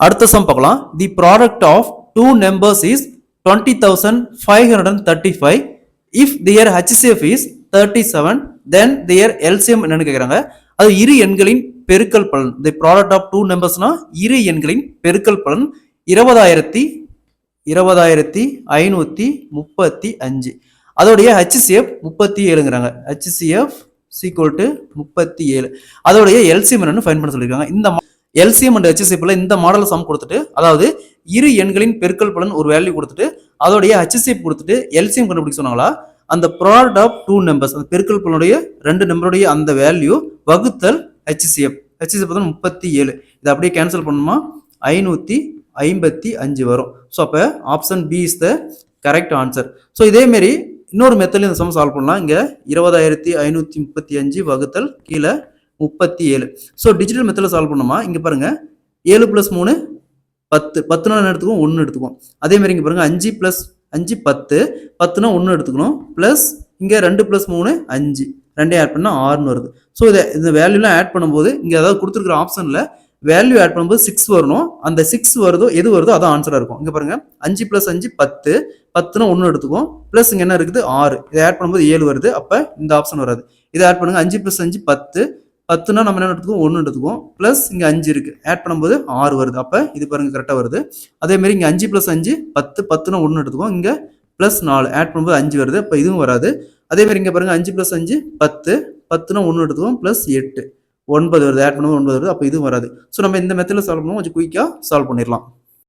அடுத்த சம் பார்க்கலாம். The product of two numbers is 20,535. If their HCF is 37, then their LCM என்னன்னு கேட்குறாங்க. அது இரு எண்களின் பெருக்கல் பலன். தி ப்ராடக்ட் ஆஃப் டூ நம்பர்ஸ்னா இரு எண்களின் பெருக்கல் பலன் 20,535. அதோடைய HCF 37ங்கிறாங்க. HCF = 37. அதோடைய LCM என்னன்னு ஃபைண்ட் பண்ண சொல்லியிருக்காங்க. இந்த LCM அண்ட் HCF இந்த மாடல் சம் கொடுத்துட்டு, அதாவது இரு எண்களின் பெருக்கல் பலன் ஒரு வேல்யூ கொடுத்துட்டு அதோடைய HCF கொடுத்துட்டு LCM கண்டுபிடிக்க சொன்னாங்களா, அந்த ப்ராடக்ட் ஆஃப் டூ நம்பர்ஸ் அந்த பெருக்கல் பலனுடைய ரெண்டு நம்பருடைய அந்த வேல்யூ வகுத்தல் HCF 37. இதை அப்படியே கேன்சல் பண்ணுமா 555 வரும். ஸோ அப்போ option B is the correct answer. So இதேமாரி இன்னொரு மெத்தட்ல இந்த சம் சால்வ் பண்ணலாம். இங்கே 20,535 வகுத்தல் கீழே 37. ஸோ டிஜிட்டல் மெத்தடில் சால்வ் பண்ணோமா, இங்கே பாருங்க 7 + 3 10. 10னா எடுத்துக்குவோம் 1 எடுத்துக்குவோம். அதேமாதிரி இங்கே பாருங்க 5 + 5 10. 10னா 1 எடுத்துக்கணும். ப்ளஸ் இங்கே 2 + 3 5. ரெண்டையும் ஆட் பண்ணால் 6ன்னு வருது. ஸோ இந்த வேல்யூலாம் ஆட் பண்ணும்போது இங்கே அதாவது கொடுத்துருக்குற ஆப்ஷனில் வேல்யூ ஆட் பண்ணும்போது 6 வரணும். அந்த 6 வருதோ எது வருதோ அதான் ஆன்சராக இருக்கும். இங்கே பாருங்க 5 + 5 10. 10னா 1 எடுத்துக்குவோம். ப்ளஸ் இங்கே என்ன இருக்குது 6. இதை ஆட் பண்ணும்போது 7 வருது. அப்போ இந்த ஆப்ஷன் வராது. இதை ஆட் பண்ணுங்க 5 + 5 10. 10னா நம்ம என்ன எடுத்துக்குவோம் 1 எடுத்துக்குவோம். ப்ளஸ் இங்கே 5 இருக்குது. ஆட் பண்ணும்போது 6 வருது. அப்போ இது பாருங்க கரெக்டாக வருது. அதேமாரி இங்கே 5 + 5 10. 10னா 1 எடுத்துக்குவோம். இங்கே ப்ளஸ் 4 ஆட் பண்ணும்போது 5 வருது. அப்போ இதுவும் வராது. அதேமாதிரி இங்கே பாருங்க 5 + 5 10. 10னா 1 எடுத்துக்குவோம். ப்ளஸ் 8 9 வருது. ஆட் பண்ணும்போது 9 வருது. அப்போ இதுவும் வராது. ஸோ நம்ம இந்த மெத்தடில் சால்வ் பண்ணுவோம். கொஞ்சம் குயிக்காக சால்வ் பண்ணிடலாம்.